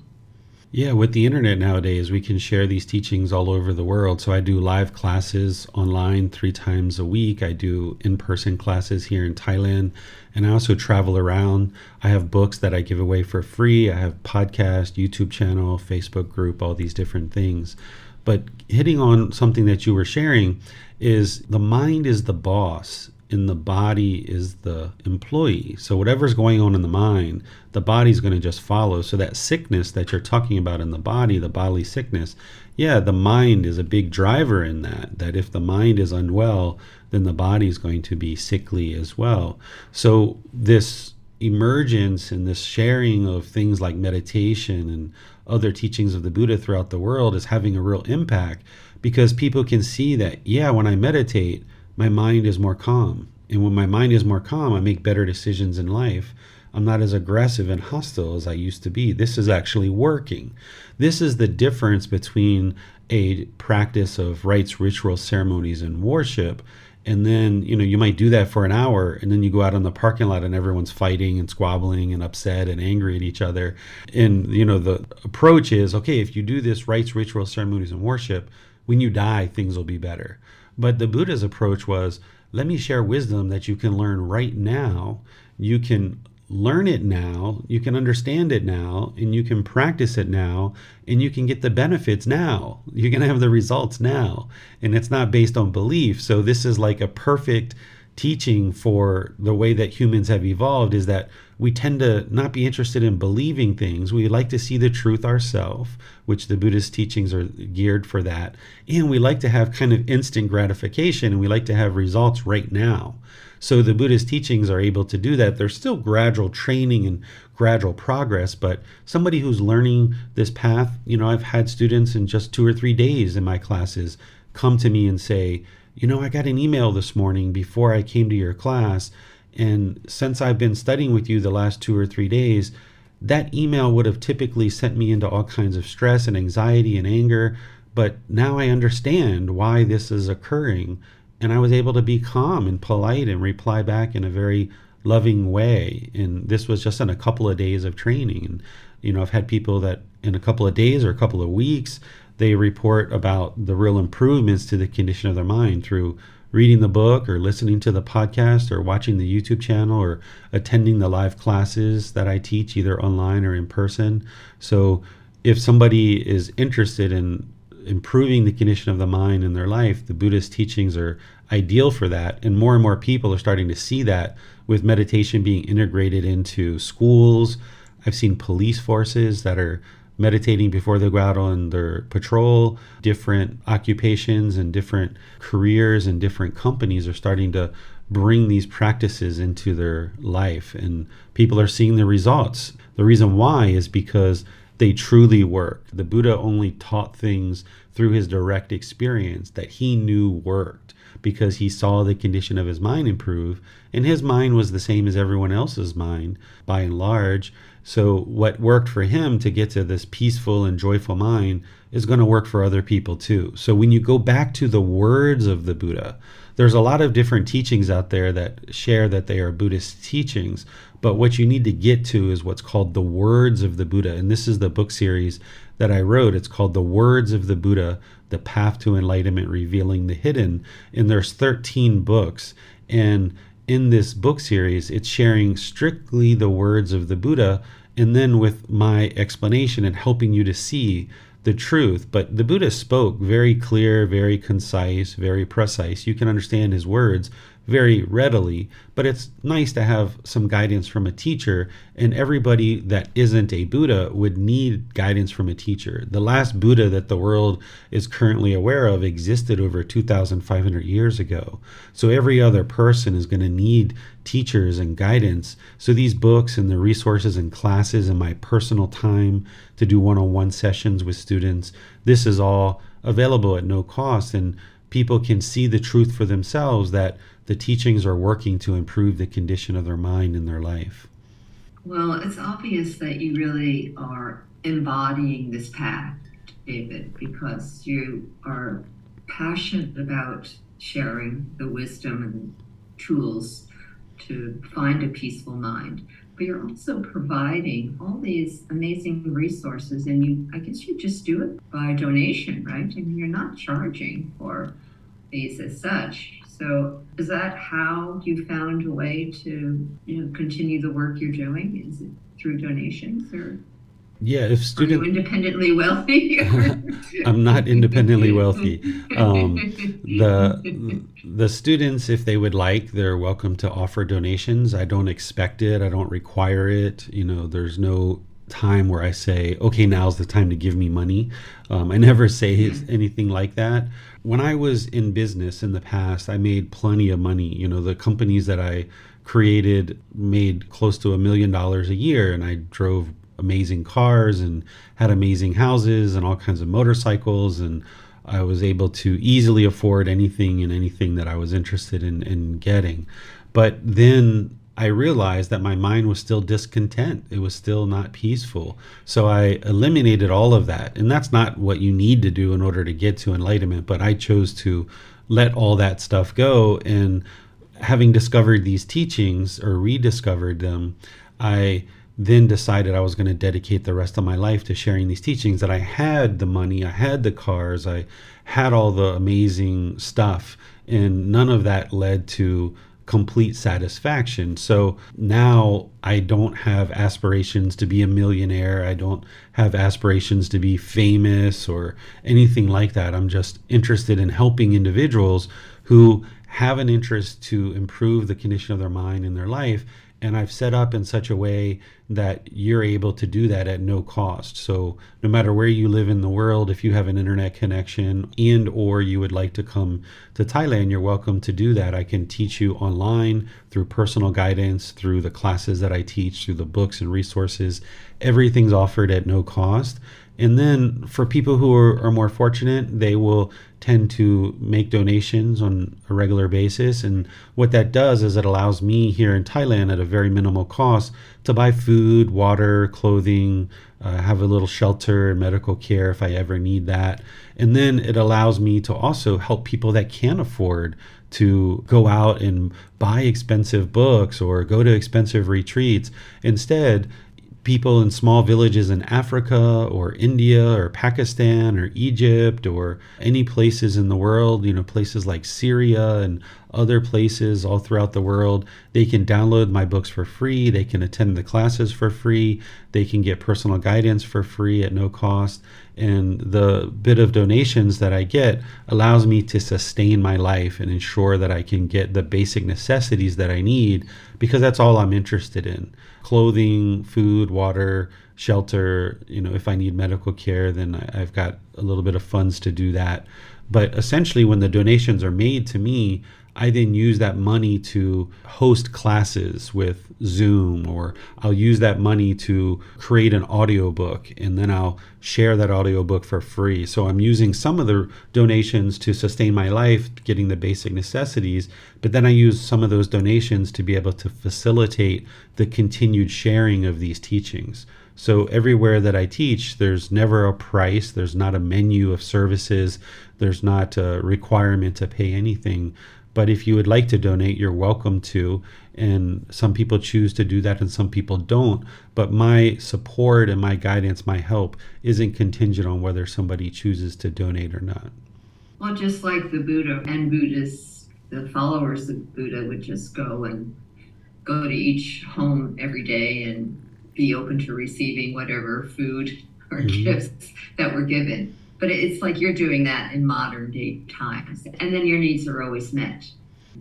Yeah, with the internet nowadays, we can share these teachings all over the world. So I do live classes online 3 times a week. I do in-person classes here in Thailand, and I also travel around. I have books that I give away for free. I have podcast, YouTube channel, Facebook group, all these different things. But hitting on something that you were sharing is the mind is the boss and the body is the employee. So whatever's going on in the mind, the body's going to just follow. So that sickness that you're talking about in the body, the bodily sickness, yeah, the mind is a big driver in that. That if the mind is unwell, then the body is going to be sickly as well. So this emergence and this sharing of things like meditation and other teachings of the Buddha throughout the world is having a real impact, because people can see that, yeah, when I meditate, my mind is more calm. And when my mind is more calm, I make better decisions in life. I'm not as aggressive and hostile as I used to be. This is actually working. This is the difference between a practice of rites, rituals, ceremonies, and worship. And then, you might do that for an hour, and then you go out in the parking lot and everyone's fighting and squabbling and upset and angry at each other. And, the approach is, okay, if you do this rites, rituals, ceremonies, and worship, when you die, things will be better. But the Buddha's approach was, let me share wisdom that you can learn right now. You can learn it now, you can understand it now, and you can practice it now, and you can get the benefits now. You can have the results now. And it's not based on belief. So this is like a perfect teaching for the way that humans have evolved, is that we tend to not be interested in believing things. We like to see the truth ourselves, which the Buddhist teachings are geared for that. And we like to have kind of instant gratification, and we like to have results right now. So the Buddhist teachings are able to do that. There's still gradual training and gradual progress, but somebody who's learning this path, I've had students in just 2 or 3 days in my classes come to me and say, I got an email this morning before I came to your class, and since I've been studying with you the last 2 or 3 days, that email would have typically sent me into all kinds of stress and anxiety and anger, but now I understand why this is occurring, and I was able to be calm and polite and reply back in a very loving way. And this was just in a couple of days of training. And, I've had people that in a couple of days or a couple of weeks, they report about the real improvements to the condition of their mind through reading the book or listening to the podcast or watching the YouTube channel or attending the live classes that I teach either online or in person. So if somebody is interested in improving the condition of the mind in their life, the Buddhist teachings are ideal for that. And more people are starting to see that, with meditation being integrated into schools. I've seen police forces that are meditating before they go out on their patrol. Different occupations and different careers and different companies are starting to bring these practices into their life, and people are seeing the results. The reason why is because they truly work. The Buddha only taught things through his direct experience that he knew worked, because he saw the condition of his mind improve, and his mind was the same as everyone else's mind by and large. So what worked for him to get to this peaceful and joyful mind is going to work for other people too. So when you go back to the words of the Buddha, there's a lot of different teachings out there that share that they are Buddhist teachings, but what you need to get to is what's called the words of the Buddha. And this is the book series that I wrote. It's called The Words of the Buddha, The Path to Enlightenment, Revealing the Hidden. And there's 13 books. And in this book series, it's sharing strictly the words of the Buddha, and then with my explanation and helping you to see the truth. But the Buddha spoke very clear, very concise, very precise. You can understand his words very readily, but it's nice to have some guidance from a teacher, and everybody that isn't a Buddha would need guidance from a teacher. The last Buddha that the world is currently aware of existed over 2,500 years ago. So every other person is going to need teachers and guidance. So these books and the resources and classes and my personal time to do one-on-one sessions with students, this is all available at no cost, and people can see the truth for themselves that the teachings are working to improve the condition of their mind and their life. Well, it's obvious that you really are embodying this path, David, because you are passionate about sharing the wisdom and tools to find a peaceful mind. But you're also providing all these amazing resources, and I guess you just do it by donation, right? I mean, you're not charging for these as such. So is that how you found a way to, continue the work you're doing? Is it through donations, or Yeah, if are you independently wealthy? I'm not independently wealthy. The students, if they would like, they're welcome to offer donations. I don't expect it. I don't require it. There's no time where I say, okay, now's the time to give me money. I never say anything like that. When I was in business in the past, I made plenty of money. The companies that I created made close to $1 million a year, and I drove amazing cars and had amazing houses and all kinds of motorcycles, and I was able to easily afford anything and anything that I was interested in getting. But then I realized that my mind was still discontent. It was still not peaceful. So I eliminated all of that. And that's not what you need to do in order to get to enlightenment, but I chose to let all that stuff go. And having discovered these teachings, or rediscovered them, I then decided I was going to dedicate the rest of my life to sharing these teachings, that I had the money, I had the cars, I had all the amazing stuff, and none of that led to complete satisfaction. So now I don't have aspirations to be a millionaire. I don't have aspirations to be famous or anything like that. I'm just interested in helping individuals who have an interest to improve the condition of their mind and their life. And I've set up in such a way that you're able to do that at no cost. So no matter where you live in the world, if you have an internet connection and or you would like to come to Thailand, you're welcome to do that. I can teach you online through personal guidance, through the classes that I teach, through the books and resources. Everything's offered at no cost. And then for people who are more fortunate, they will tend to make donations on a regular basis. And what that does is it allows me here in Thailand at a very minimal cost to buy food, water, clothing, have a little shelter and medical care if I ever need that. And then it allows me to also help people that can't afford to go out and buy expensive books or go to expensive retreats. Instead, people in small villages in Africa or India or Pakistan or Egypt or any places in the world, places like Syria and other places all throughout the world, they can download my books for free. They can attend the classes for free. They can get personal guidance for free at no cost. And the bit of donations that I get allows me to sustain my life and ensure that I can get the basic necessities that I need, because that's all I'm interested in. Clothing, food, water, shelter. If I need medical care, then I've got a little bit of funds to do that. But essentially, when the donations are made to me, I then use that money to host classes with Zoom, or I'll use that money to create an audiobook, and then I'll share that audiobook for free. So I'm using some of the donations to sustain my life, getting the basic necessities, but then I use some of those donations to be able to facilitate the continued sharing of these teachings. So everywhere that I teach, there's never a price, there's not a menu of services, there's not a requirement to pay anything. But if you would like to donate, you're welcome to. And some people choose to do that and some people don't. But my support and my guidance, my help, isn't contingent on whether somebody chooses to donate or not. Well, just like the Buddha and Buddhists, the followers of Buddha would just go to each home every day and be open to receiving whatever food or gifts that were given. But it's like you're doing that in modern day times. And then your needs are always met.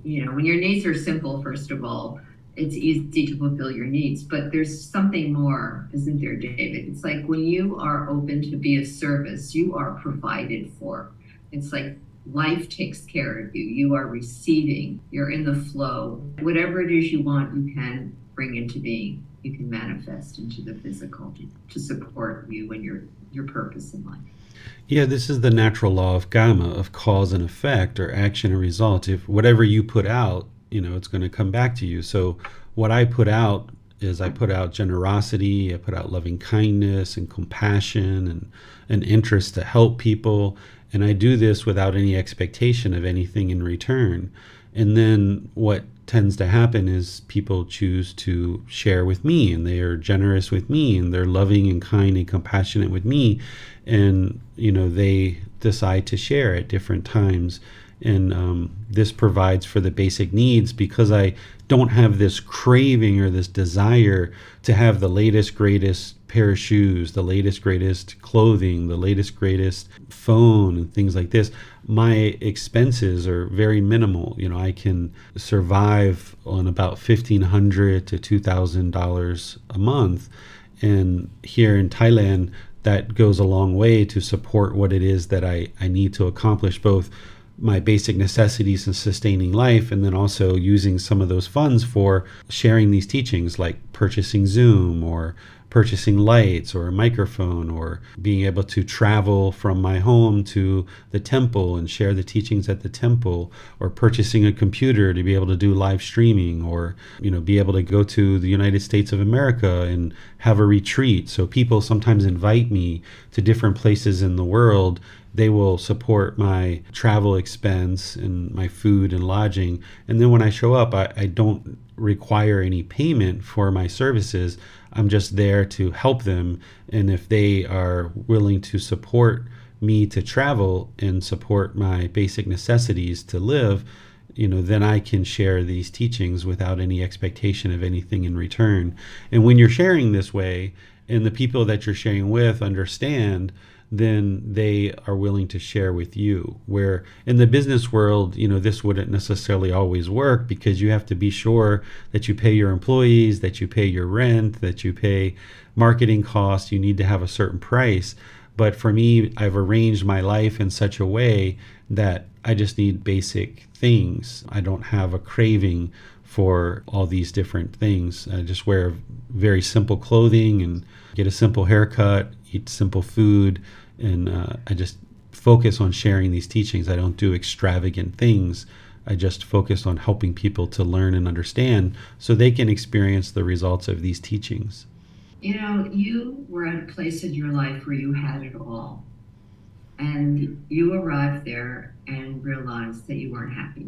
When your needs are simple, first of all, it's easy to fulfill your needs. But there's something more, isn't there, David? It's like when you are open to be of service, you are provided for. It's like life takes care of you. You are receiving. You're in the flow. Whatever it is you want, you can bring into being. You can manifest into the physical to support you and your purpose in life. Yeah, this is the natural law of Gama, of cause and effect, or action and result. If whatever you put out, it's going to come back to you. So what I put out is I put out generosity, I put out loving kindness and compassion and an interest to help people. And I do this without any expectation of anything in return. And then what tends to happen is people choose to share with me, and they are generous with me, and they're loving and kind and compassionate with me. And, they decide to share at different times. And this provides for the basic needs, because I don't have this craving or this desire to have the latest, greatest pair of shoes, the latest, greatest clothing, the latest, greatest phone, and things like this. My expenses are very minimal. I can survive on about $1,500 to $2,000 a month. And here in Thailand, that goes a long way to support what it is that I need to accomplish, both my basic necessities and sustaining life, and then also using some of those funds for sharing these teachings, like purchasing Zoom or purchasing lights or a microphone, or being able to travel from my home to the temple and share the teachings at the temple, or purchasing a computer to be able to do live streaming, or be able to go to the United States of America and have a retreat. So people sometimes invite me to different places in the world. They will support my travel expense and my food and lodging. And then when I show up, I don't require any payment for my services. I'm just there to help them. And if they are willing to support me to travel and support my basic necessities to live, then I can share these teachings without any expectation of anything in return. And when you're sharing this way, and the people that you're sharing with understand, then they are willing to share with you. Where in the business world, this wouldn't necessarily always work, because you have to be sure that you pay your employees, that you pay your rent, that you pay marketing costs. You need to have a certain price. But for me, I've arranged my life in such a way that I just need basic things. I don't have a craving for all these different things. I just wear very simple clothing and get a simple haircut, eat simple food, and I just focus on sharing these teachings. I don't do extravagant things. I just focus on helping people to learn and understand so they can experience the results of these teachings. You were at a place in your life where you had it all, and you arrived there and realized that you weren't happy.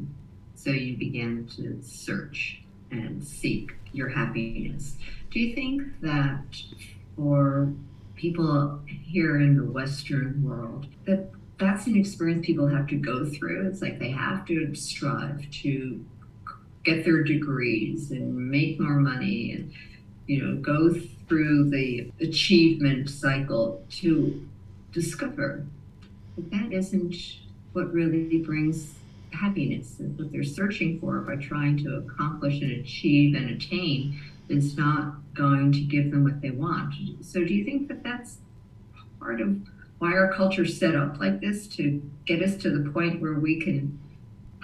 So you began to search and seek your happiness. Do you think that for people here in the Western world, that's an experience people have to go through? It's like they have to strive to get their degrees and make more money and, go through the achievement cycle to discover that that isn't what really brings happiness. What they're searching for by trying to accomplish and achieve and attain is not going to give them what they want. So do you think that that's part of why our culture's set up like this, to get us to the point where we can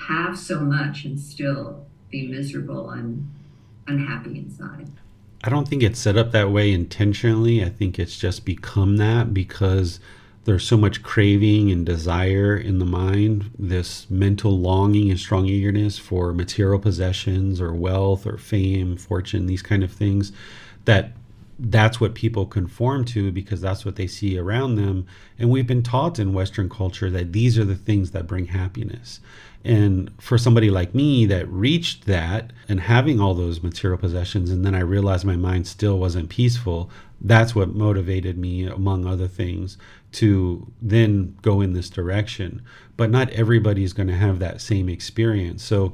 have so much and still be miserable and unhappy inside? I don't think it's set up that way intentionally. I think it's just become that because there's so much craving and desire in the mind, this mental longing and strong eagerness for material possessions or wealth or fame, fortune, these kind of things, that's what people conform to because that's what they see around them. And we've been taught in Western culture that these are the things that bring happiness. And for somebody like me that reached that and having all those material possessions, and then I realized my mind still wasn't peaceful, that's what motivated me, among other things, to then go in this direction. But not everybody's going to have that same experience. So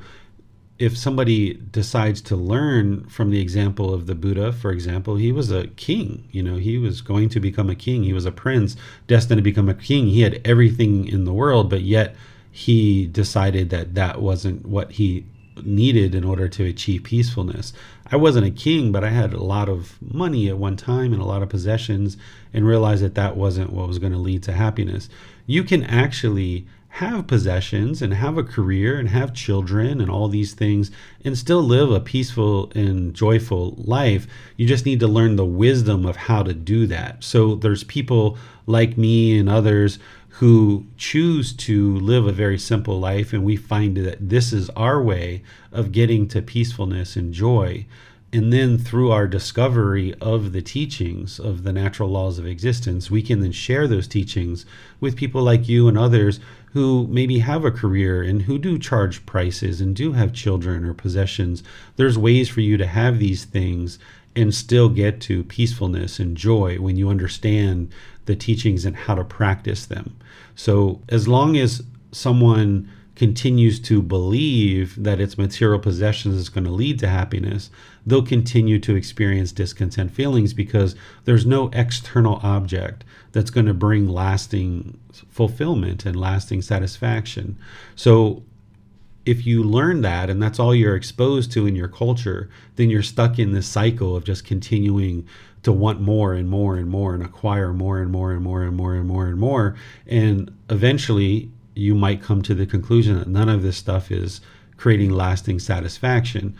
if somebody decides to learn from the example of the Buddha, for example, he was a king. He was going to become a king. He was a prince destined to become a king. He had everything in the world, but yet he decided that that wasn't what he needed in order to achieve peacefulness. I wasn't a king, but I had a lot of money at one time and a lot of possessions, and realized that that wasn't what was going to lead to happiness. You can actually have possessions and have a career and have children and all these things and still live a peaceful and joyful life. You just need to learn the wisdom of how to do that. So there's people like me and others who choose to live a very simple life, and we find that this is our way of getting to peacefulness and joy. And then through our discovery of the teachings of the natural laws of existence, we can then share those teachings with people like you and others who maybe have a career and who do charge prices and do have children or possessions. There's ways for you to have these things and still get to peacefulness and joy when you understand the teachings and how to practice them. So as long as someone continues to believe that its material possessions is going to lead to happiness, they'll continue to experience discontent feelings because there's no external object that's going to bring lasting fulfillment and lasting satisfaction. So if you learn that and that's all you're exposed to in your culture, then you're stuck in this cycle of just continuing to want more and more and more and acquire more and more and more and more and more and more. And eventually you might come to the conclusion that none of this stuff is creating lasting satisfaction.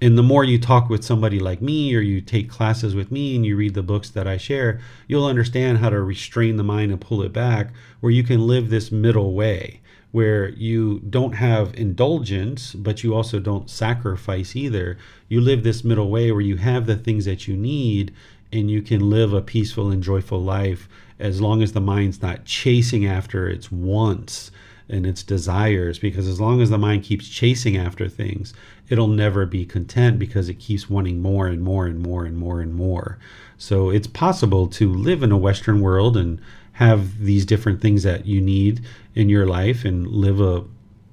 And the more you talk with somebody like me, or you take classes with me and you read the books that I share, you'll understand how to restrain the mind and pull it back, where you can live this middle way, where you don't have indulgence, but you also don't sacrifice either. You live this middle way where you have the things that you need and you can live a peaceful and joyful life as long as the mind's not chasing after its wants and its desires. Because as long as the mind keeps chasing after things, it'll never be content because it keeps wanting more and more and more and more and more. So it's possible to live in a Western world and have these different things that you need in your life and live a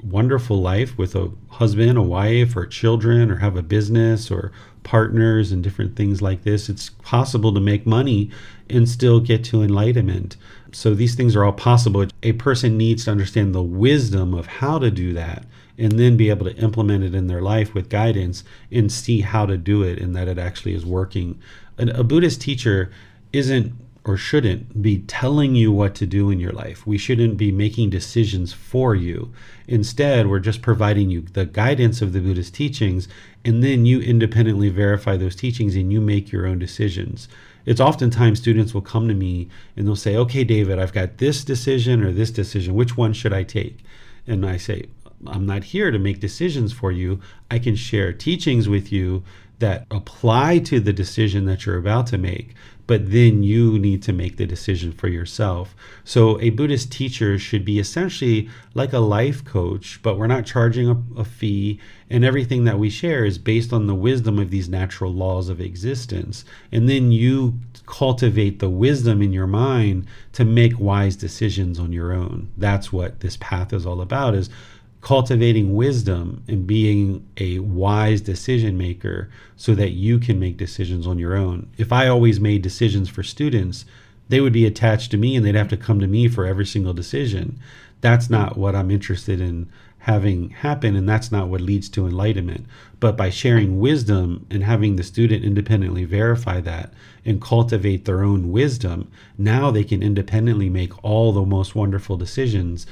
wonderful life with a husband, a wife, or children, or have a business or partners and different things like this. It's possible to make money and still get to enlightenment. So these things are all possible. A person needs to understand the wisdom of how to do that and then be able to implement it in their life with guidance and see how to do it and that it actually is working. A Buddhist teacher isn't or shouldn't be telling you what to do in your life. We shouldn't be making decisions for you. Instead, we're just providing you the guidance of the Buddhist teachings, and then you independently verify those teachings and you make your own decisions. It's oftentimes students will come to me and they'll say, okay, David, I've got this decision or this decision. Which one should I take? And I say, I'm not here to make decisions for you. I can share teachings with you that apply to the decision that you're about to make, but then you need to make the decision for yourself. So a Buddhist teacher should be essentially like a life coach, but we're not charging a fee, and everything that we share is based on the wisdom of these natural laws of existence. And then you cultivate the wisdom in your mind to make wise decisions on your own. That's what this path is all about, is cultivating wisdom and being a wise decision maker so that you can make decisions on your own. If I always made decisions for students, they would be attached to me and they'd have to come to me for every single decision. That's not what I'm interested in having happen, and that's not what leads to enlightenment. But by sharing wisdom and having the student independently verify that and cultivate their own wisdom, now they can independently make all the most wonderful decisions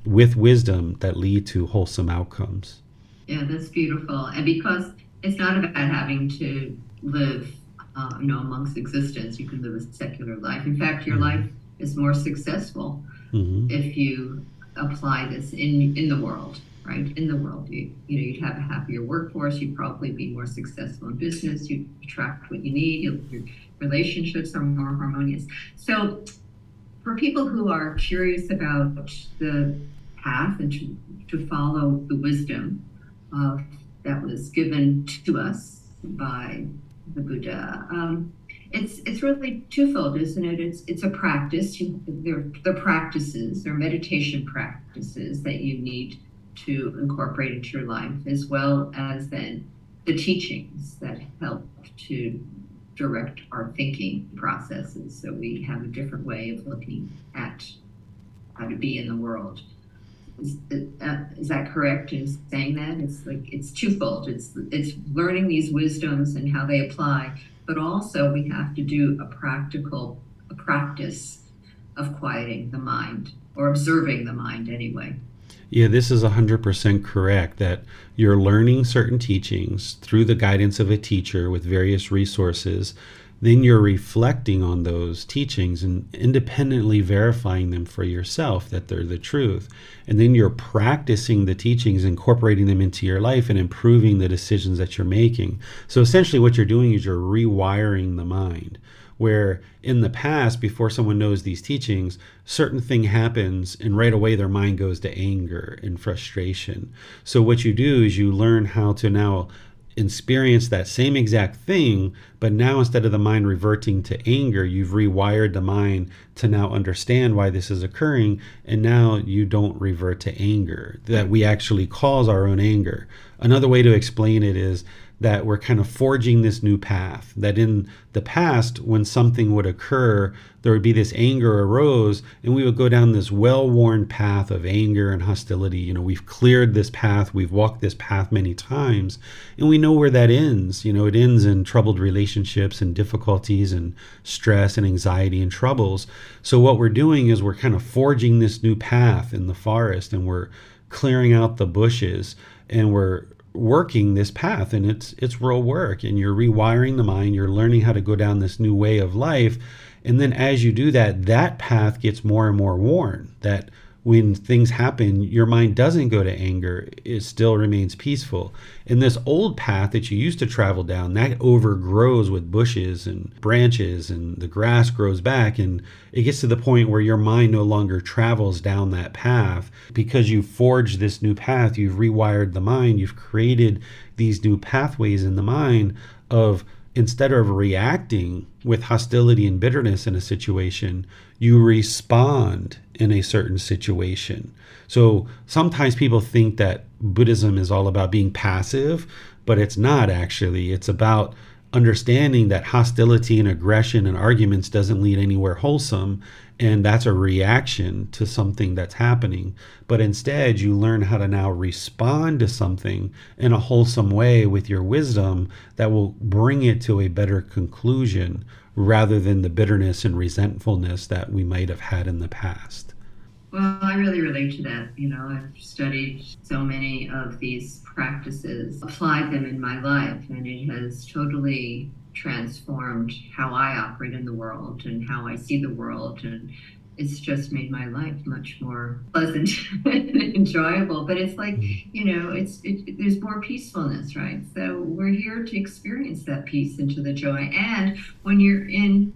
with wisdom that lead to wholesome outcomes. Yeah, that's beautiful. And because it's not about having to live, amongst existence. You can live a secular life. In fact, your life is more successful if you apply this in the world, right? In the world, you'd have a happier workforce. You'd probably be more successful in business. You'd attract what you need. Your relationships are more harmonious. So for people who are curious about the path and to follow the wisdom that was given to us by the Buddha, it's really twofold, isn't it? It's a practice. They're practices, they're meditation practices that you need to incorporate into your life, as well as then the teachings that help to direct our thinking processes, so we have a different way of looking at how to be in the world. Is that correct in saying that? It's twofold. It's learning these wisdoms and how they apply, but also we have to do a practice of quieting the mind, or observing the mind anyway. Yeah, this is 100% correct, that you're learning certain teachings through the guidance of a teacher with various resources. Then you're reflecting on those teachings and independently verifying them for yourself that they're the truth. And then you're practicing the teachings, incorporating them into your life and improving the decisions that you're making. So essentially what you're doing is you're rewiring the mind. where in the past, before someone knows these teachings, certain thing happens and right away their mind goes to anger and frustration. So what you do is you learn how to now experience that same exact thing, but now instead of the mind reverting to anger, you've rewired the mind to now understand why this is occurring, and now you don't revert to anger, that we actually cause our own anger. Another way to explain it is that we're kind of forging this new path, that in the past, when something would occur, there would be this anger arose, and we would go down this well-worn path of anger and hostility. You know, we've cleared this path, we've walked this path many times, and we know where that ends. You know, it ends in troubled relationships and difficulties and stress and anxiety and troubles. So what we're doing is we're kind of forging this new path in the forest, and we're clearing out the bushes, and we're working this path, and it's real work, and you're rewiring the mind, you're learning how to go down this new way of life. And then as you do that, that path gets more and more worn, that when things happen, your mind doesn't go to anger, it still remains peaceful. And this old path that you used to travel down, that overgrows with bushes and branches, and the grass grows back, and it gets to the point where your mind no longer travels down that path. Because you've forged this new path, you've rewired the mind, you've created these new pathways in the mind of, instead of reacting with hostility and bitterness in a situation, you respond in a certain situation. So sometimes people think that Buddhism is all about being passive, but it's not actually. It's about understanding that hostility and aggression and arguments doesn't lead anywhere wholesome, and that's a reaction to something that's happening. But instead, you learn how to now respond to something in a wholesome way with your wisdom that will bring it to a better conclusion, rather than the bitterness and resentfulness that we might have had in the past. Well, I really relate to that. You know, I've studied so many of these practices, applied them in my life, and it has totally transformed how I operate in the world and how I see the world. And it's just made my life much more pleasant and enjoyable. But it's like, you know, there's more peacefulness, right? So we're here to experience that peace into the joy. And when you're in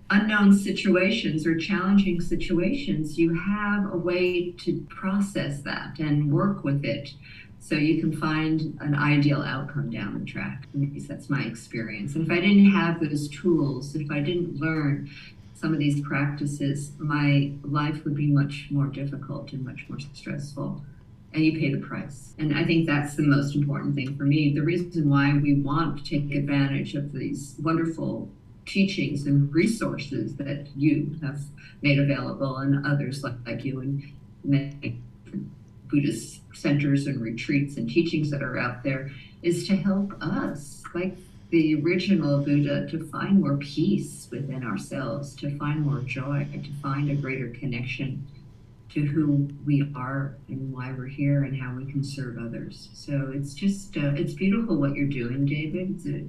unknown situations or challenging situations, you have a way to process that and work with it, so you can find an ideal outcome down the track. At least that's my experience. And if I didn't have those tools, if I didn't learn some of these practices, my life would be much more difficult and much more stressful. And you pay the price. And I think that's the most important thing for me. The reason why we want to take advantage of these wonderful teachings and resources that you have made available, and others like you, and many Buddhist centers and retreats and teachings that are out there, is to help us, like the original Buddha, to find more peace within ourselves, to find more joy, to find a greater connection to who we are and why we're here and how we can serve others. So it's just, it's beautiful what you're doing, David. It's a,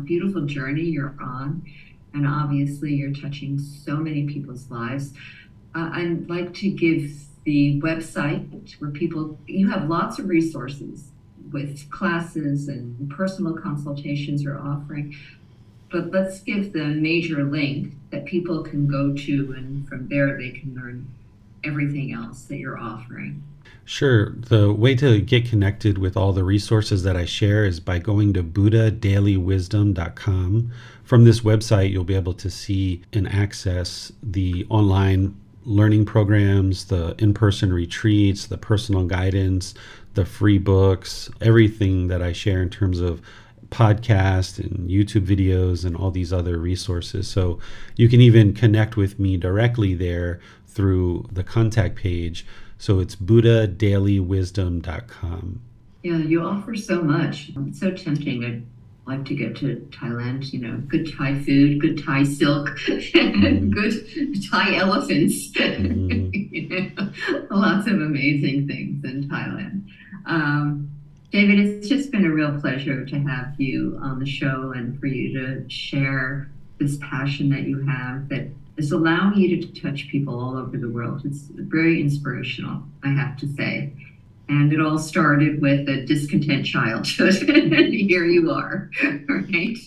beautiful journey you're on. And obviously you're touching so many people's lives. I'd like to give the website where you have lots of resources with classes and personal consultations you're offering. But let's give the major link that people can go to, and from there they can learn everything else that you're offering. Sure. The way to get connected with all the resources that I share is by going to buddhadailywisdom.com. From this website, you'll be able to see and access the online learning programs, the in-person retreats, the personal guidance, the free books, everything that I share in terms of podcasts and YouTube videos and all these other resources. So you can even connect with me directly there through the contact page. So it's buddhadailywisdom.com. Yeah, you offer so much. It's so tempting. I'd like to get to Thailand, good Thai food, good Thai silk, good Thai elephants. Lots of amazing things in Thailand. David, it's just been a real pleasure to have you on the show and for you to share this passion that you have that is allowing you to touch people all over the world. It's very inspirational, I have to say. And it all started with a discontent childhood. And here you are, right?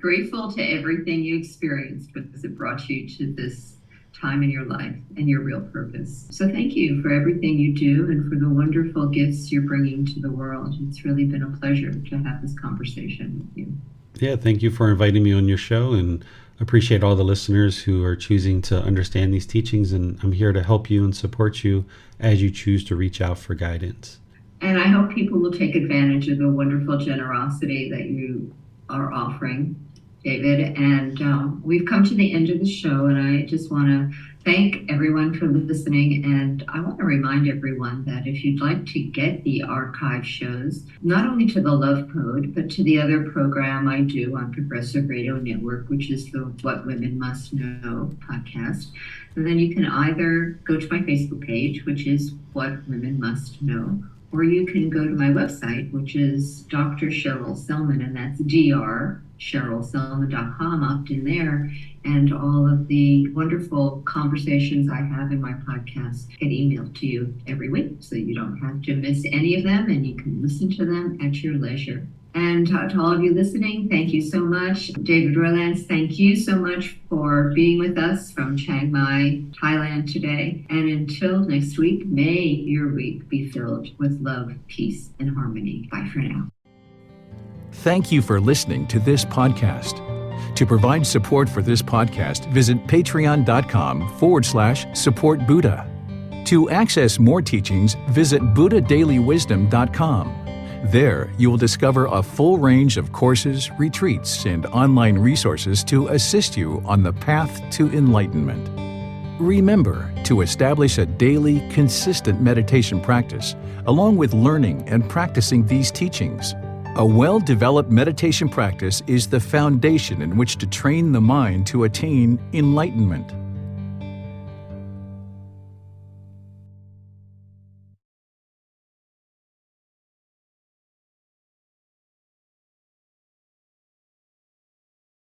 grateful to everything you experienced because it brought you to this time in your life and your real purpose. So thank you for everything you do and for the wonderful gifts you're bringing to the world. It's really been a pleasure to have this conversation with you. Yeah, thank you for inviting me on your show, and appreciate all the listeners who are choosing to understand these teachings, and I'm here to help you and support you as you choose to reach out for guidance. And I hope people will take advantage of the wonderful generosity that you are offering, David. And we've come to the end of the show, and I just want to thank everyone for listening. And I want to remind everyone that if you'd like to get the archive shows, not only to the Love Code, but to the other program I do on Progressive Radio Network, which is the What Women Must Know podcast, and then you can either go to my Facebook page, which is What Women Must Know, or you can go to my website, which is Dr. Sherrill Sellman, and that's drSherrillSellman.com. Opt in there, and all of the wonderful conversations I have in my podcast get emailed to you every week, so you don't have to miss any of them, and you can listen to them at your leisure. And to all of you listening, thank you so much. David Roylance, thank you so much for being with us from Chiang Mai, Thailand today. And until next week, may your week be filled with love, peace, and harmony. Bye for now. Thank you for listening to this podcast. To provide support for this podcast, visit patreon.com/support Buddha. To access more teachings, visit buddhadailywisdom.com. There, you will discover a full range of courses, retreats, and online resources to assist you on the path to enlightenment. Remember to establish a daily, consistent meditation practice, along with learning and practicing these teachings. A well-developed meditation practice is the foundation in which to train the mind to attain enlightenment.